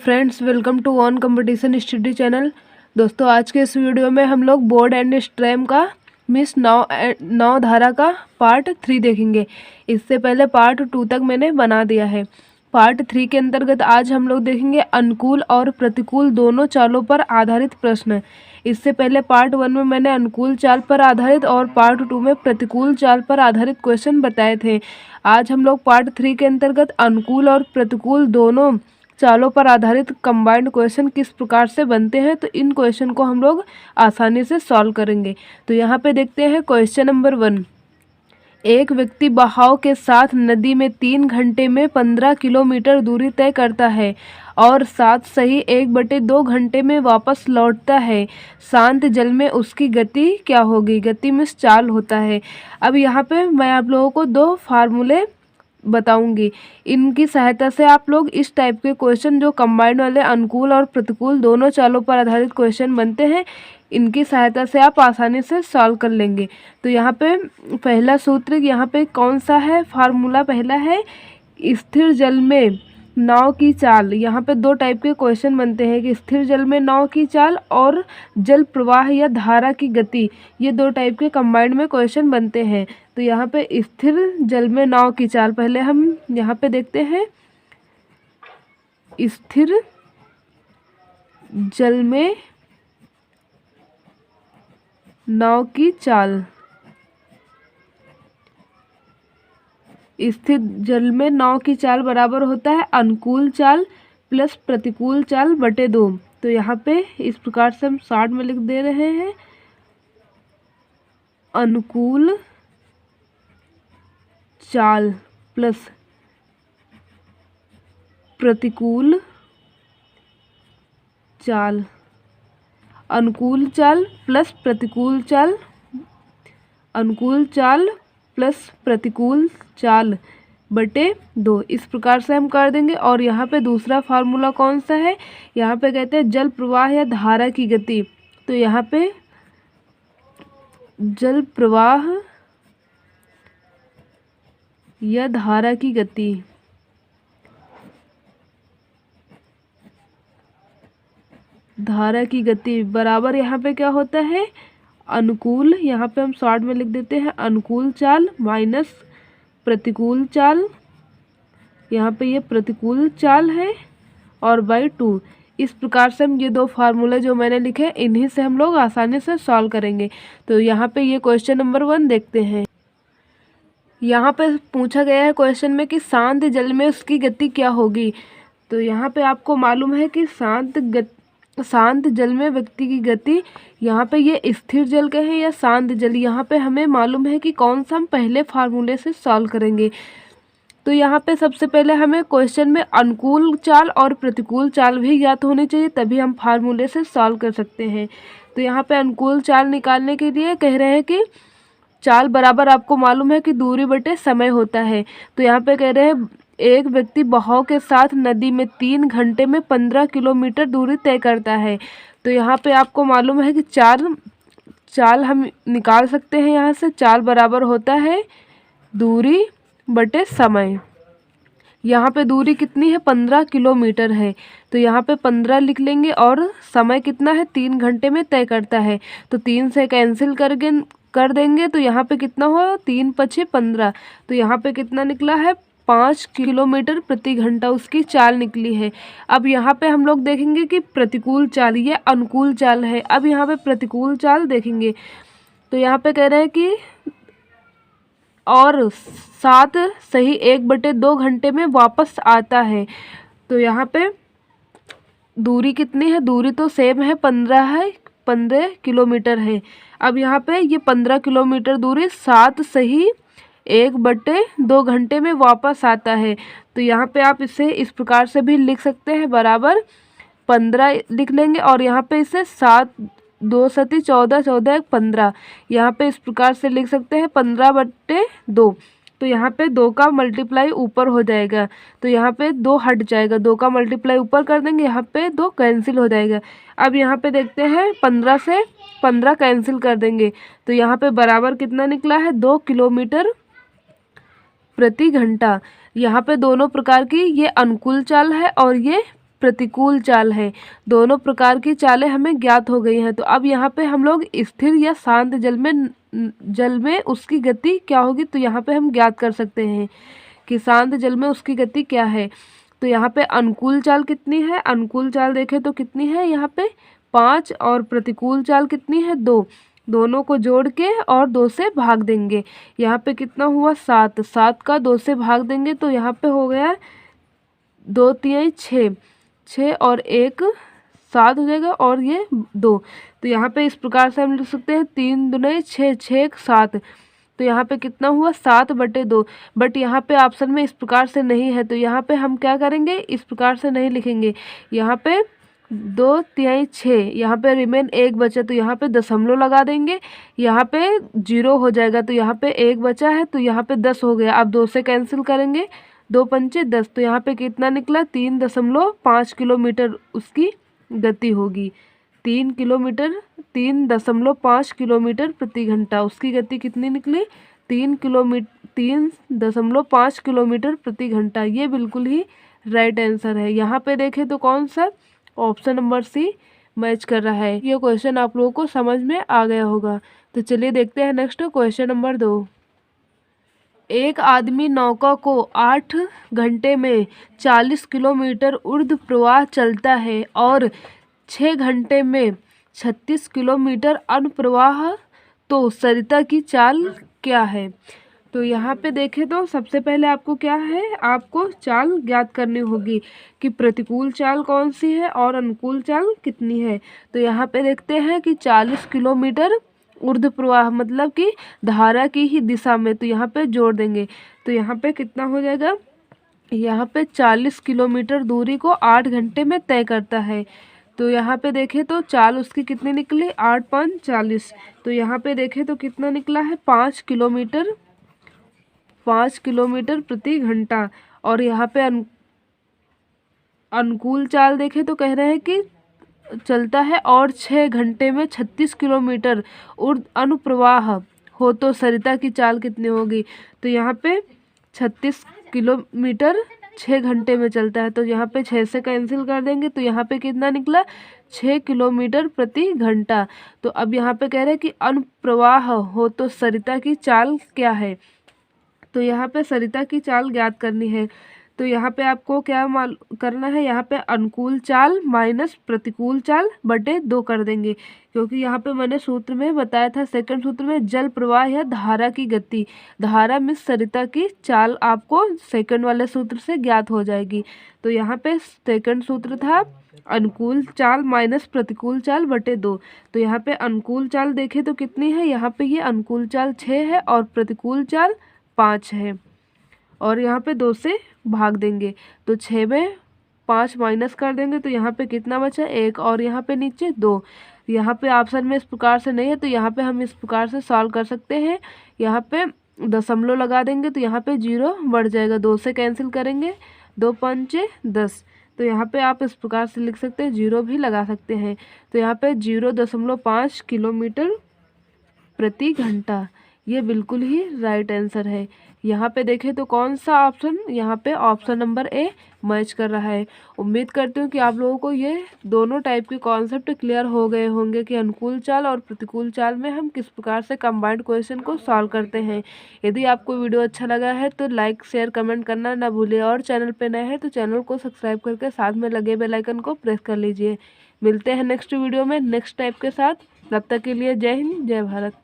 Friends, welcome to on competition study channel. दोस्तों, आज के इस वीडियो में हम लोग बोर्ड एंड स्ट्रैम का मिस नौ धारा का पार्ट 3 देखेंगे। इससे पहले पार्ट 2 तक मैंने बना दिया है। पार्ट 3 के अंतर्गत आज हम लोग देखेंगे अनुकूल और प्रतिकूल दोनों चालों पर आधारित प्रश्न। इससे पहले पार्ट 1 में मैंने अनुकूल चाल पर आधारित और पार्ट 2 में प्रतिकूल चाल पर आधारित क्वेश्चन बताए थे। आज हम लोग पार्ट 3 के अंतर्गत अनुकूल और प्रतिकूल दोनों चालों पर आधारित कंबाइंड क्वेश्चन किस प्रकार से बनते हैं, तो इन क्वेश्चन को हम लोग आसानी से सॉल्व करेंगे। तो यहाँ पे देखते हैं क्वेश्चन नंबर 1। एक व्यक्ति बहाव के साथ नदी में 3 घंटे में 15 किलोमीटर दूरी तय करता है और साथ सही 1/2 घंटे में वापस लौटता है। शांत जल में उसकी गति क्या होगी? गति में चाल होता है। अब यहाँ पे मैं आप लोगों को 2 फार्मूले बताऊंगी। इनकी सहायता से आप लोग इस टाइप के क्वेश्चन जो कंबाइंड वाले अनुकूल और प्रतिकूल दोनों चालों पर आधारित क्वेश्चन बनते हैं, इनकी सहायता से आप आसानी से सॉल्व कर लेंगे। तो यहाँ पे पहला सूत्र यहाँ पे कौन सा है? फार्मूला पहला है स्थिर जल में नाव की चाल। यहाँ पे 2 टाइप के क्वेश्चन बनते हैं कि स्थिर जल में नाव की चाल और जल प्रवाह या धारा की गति। ये 2 टाइप के कंबाइंड में क्वेश्चन बनते हैं। तो यहाँ पे स्थिर जल में नाव की चाल, पहले हम यहाँ पे देखते हैं स्थिर जल में नाव की चाल। स्थिर जल में नाव की चाल बराबर होता है अनुकूल चाल प्लस प्रतिकूल चाल बटे 2। तो यहाँ पे इस प्रकार से हम शॉर्ट में लिख दे रहे हैं अनुकूल चाल प्लस प्रतिकूल चाल। अनुकूल चाल प्लस प्रतिकूल चाल, अनुकूल चाल प्लस प्रतिकूल चाल बटे 2, इस प्रकार से हम कर देंगे। और यहाँ पे दूसरा फार्मूला कौन सा है? यहाँ पे कहते हैं जल प्रवाह या धारा की गति। तो यहाँ पे जल प्रवाह या धारा की गति, धारा की गति बराबर यहाँ पे क्या होता है? अनुकूल, यहाँ पे हम शॉर्ट में लिख देते हैं अनुकूल चाल माइनस प्रतिकूल चाल। यहाँ पे ये प्रतिकूल चाल है और बाई 2। इस प्रकार से हम ये 2 फार्मूले जो मैंने लिखे इन्हीं से हम लोग आसानी से सॉल्व करेंगे। तो यहाँ पे ये क्वेश्चन नंबर 1 देखते हैं। यहाँ पे पूछा गया है क्वेश्चन में कि शांत जल में उसकी गति क्या होगी। तो यहाँ पे आपको मालूम है कि शांत जल में व्यक्ति की गति, यहाँ पे ये स्थिर जल के हैं या शांत जल, यहाँ पे हमें मालूम है कि कौन सा हम पहले फार्मूले से सॉल्व करेंगे। तो यहाँ पे सबसे पहले हमें क्वेश्चन में अनुकूल चाल और प्रतिकूल चाल भी ज्ञात होनी चाहिए, तभी हम फार्मूले से सॉल्व कर सकते हैं। तो यहाँ पे अनुकूल चाल निकालने के लिए कह रहे हैं कि चाल बराबर आपको मालूम है कि दूरी बटे समय होता है। तो यहाँ पे कह रहे हैं एक व्यक्ति बहाव के साथ नदी में 3 घंटे में 15 किलोमीटर दूरी तय करता है। तो यहाँ पे आपको मालूम है कि चाल हम निकाल सकते हैं। यहाँ से चाल बराबर होता है दूरी बटे समय। यहाँ पे दूरी कितनी है? 15 किलोमीटर है। तो यहाँ पे 15 लिख लेंगे और समय कितना है? 3 घंटे में तय करता है। तो 3 से कैंसिल कर देंगे तो यहाँ पे कितना हो? 3 × 15। तो यहाँ पे कितना निकला है? 5 किलोमीटर प्रति घंटा उसकी चाल निकली है। अब यहाँ पे हम लोग देखेंगे कि प्रतिकूल चाल, ये अनुकूल चाल है। अब यहाँ पे प्रतिकूल चाल देखेंगे तो यहाँ पे कह रहे हैं कि और साथ सही 1/2 घंटे में वापस आता है। तो यहाँ पे दूरी कितनी है? दूरी तो सेम है, 15 किलोमीटर है। अब यहाँ पे ये 15 किलोमीटर दूरी साथ सही 1/2 घंटे में वापस आता है। तो यहाँ पे आप इसे इस प्रकार से भी लिख सकते हैं, बराबर 15 लिख लेंगे और यहाँ पे इसे 7 2 सती 14 14 1 15, यहाँ पे इस प्रकार से लिख सकते हैं 15/2। तो यहाँ पे 2 का मल्टीप्लाई ऊपर हो जाएगा, तो यहाँ पे 2 हट जाएगा, 2 का मल्टीप्लाई ऊपर कर देंगे, यहाँ पे 2 कैंसिल हो जाएगा। अब यहाँ पे देखते हैं 15 से 15 कैंसिल कर देंगे तो यहाँ पे बराबर कितना निकला है? 2 किलोमीटर प्रति घंटा। यहाँ पे दोनों प्रकार की, ये अनुकूल चाल है और ये प्रतिकूल चाल है। दोनों प्रकार की चालें हमें ज्ञात हो गई हैं। तो अब यहाँ पे हम लोग स्थिर या शांत जल में उसकी गति क्या होगी, तो यहाँ पे हम ज्ञात कर सकते हैं कि शांत जल में उसकी गति क्या है। तो यहाँ पे अनुकूल चाल कितनी है, अनुकूल चाल देखें तो कितनी है यहाँ पे 5, और प्रतिकूल चाल कितनी है 2। दोनों को जोड़ के और 2 से भाग देंगे। यहाँ पे कितना हुआ 7, 7 का 2 से भाग देंगे तो यहाँ पे हो गया 2 तिहाई 6, 6 और 1 7 हो जाएगा और ये 2। तो यहाँ पे इस प्रकार से हम लिख सकते हैं 3 दूने 6, 6 7। तो यहाँ पे कितना हुआ 7/2। बट यहाँ पे ऑप्शन में इस प्रकार से नहीं है, तो यहाँ पे हम क्या करेंगे, इस प्रकार से नहीं लिखेंगे। यहाँ पे 2 तिहाई 6, यहाँ पे रिमेन 1 बचा तो यहाँ पे दशमलव लगा देंगे। यहाँ पे 0 हो जाएगा तो यहाँ पे 1 बचा है तो यहाँ पे 10 हो गया। अब 2 से कैंसिल करेंगे, 2 पंचे 10, तो यहाँ पे कितना निकला 3.5 किलोमीटर उसकी गति होगी। 3.5 किलोमीटर प्रति घंटा उसकी गति कितनी निकली 3.5 किलोमीटर प्रति घंटा। ये बिल्कुल ही राइट आंसर है। यहाँ पे देखें तो कौन सा ऑप्शन नंबर सी मैच कर रहा है। ये क्वेश्चन आप लोगों को समझ में आ गया होगा। तो चलिए देखते हैं नेक्स्ट क्वेश्चन नंबर 2। एक आदमी नौका को 8 घंटे में 40 किलोमीटर ऊर्ध्व प्रवाह चलता है और 6 घंटे में 36 किलोमीटर अनुप्रवाह, तो सरिता की चाल क्या है। तो यहाँ पे देखें तो सबसे पहले आपको क्या है, आपको चाल ज्ञात करनी होगी कि प्रतिकूल चाल कौन सी है और अनुकूल चाल कितनी है। तो यहाँ पे देखते हैं कि 40 किलोमीटर ऊर्ध्व प्रवाह मतलब कि धारा की ही दिशा में, तो यहाँ पे जोड़ देंगे तो यहाँ पे कितना हो जाएगा, यहाँ पे 40 किलोमीटर दूरी को 8 घंटे में तय करता है। तो यहाँ पे देखें तो चाल उसकी कितनी निकली 8 5 40। तो यहाँ पे देखें तो कितना निकला है 5 किलोमीटर प्रति घंटा। और यहाँ पे अनुकूल चाल देखें तो कह रहे हैं कि चलता है और 6 घंटे में 36 किलोमीटर अनुप्रवाह हो, तो सरिता की चाल कितनी होगी। तो यहाँ पे 36 किलोमीटर 6 घंटे में चलता है तो यहाँ पे 6 से कैंसिल कर देंगे तो यहाँ पे कितना निकला 6 किलोमीटर प्रति घंटा। तो अब यहाँ पे कह रहे हैं कि अनुप्रवाह हो तो सरिता की चाल क्या है। तो यहाँ पे सरिता की चाल ज्ञात करनी है। तो यहाँ पे आपको क्या करना है, यहाँ पे अनुकूल चाल माइनस प्रतिकूल चाल बटे 2 कर देंगे, क्योंकि यहाँ पे मैंने सूत्र में बताया था सेकंड सूत्र में जल प्रवाह या धारा की गति, धारा में सरिता की चाल आपको सेकंड वाले सूत्र से ज्ञात हो जाएगी। तो यहाँ पे सेकंड सूत्र था अनुकूल चाल माइनस प्रतिकूल चाल बटे 2। तो यहाँ पे अनुकूल चाल देखें तो कितनी है, यहाँ पे ये अनुकूल चाल 6 है और प्रतिकूल चाल 5 है और यहाँ पे 2 से भाग देंगे तो 6 में 5 माइनस कर देंगे तो यहाँ पे कितना बचा 1 और यहाँ पे नीचे 2। यहाँ पे ऑप्शन में इस प्रकार से नहीं है तो यहाँ पे हम इस प्रकार से सॉल्व कर सकते हैं। यहाँ पे दशमलव लगा देंगे तो यहाँ पे 0 बढ़ जाएगा, 2 से कैंसिल करेंगे 2 पंचे 10। तो यहाँ पे आप इस प्रकार से लिख सकते हैं, 0 भी लगा सकते हैं। तो यहाँ पे 0.5 किलोमीटर प्रति घंटा ये बिल्कुल ही राइट आंसर है। यहाँ पे देखें तो कौन सा ऑप्शन, यहाँ पे ऑप्शन नंबर ए मैच कर रहा है। उम्मीद करती हूँ कि आप लोगों को ये दोनों टाइप के कॉन्सेप्ट क्लियर हो गए होंगे कि अनुकूल चाल और प्रतिकूल चाल में हम किस प्रकार से कंबाइंड क्वेश्चन को सॉल्व करते हैं। यदि आपको वीडियो अच्छा लगा है तो लाइक शेयर कमेंट करना ना भूलिए और चैनल पर नए हैं तो चैनल को सब्सक्राइब करके साथ में लगे बेल आइकन को प्रेस कर लीजिए। मिलते हैं नेक्स्ट वीडियो में नेक्स्ट टाइप के साथ। तब तक के लिए जय हिंद जय भारत।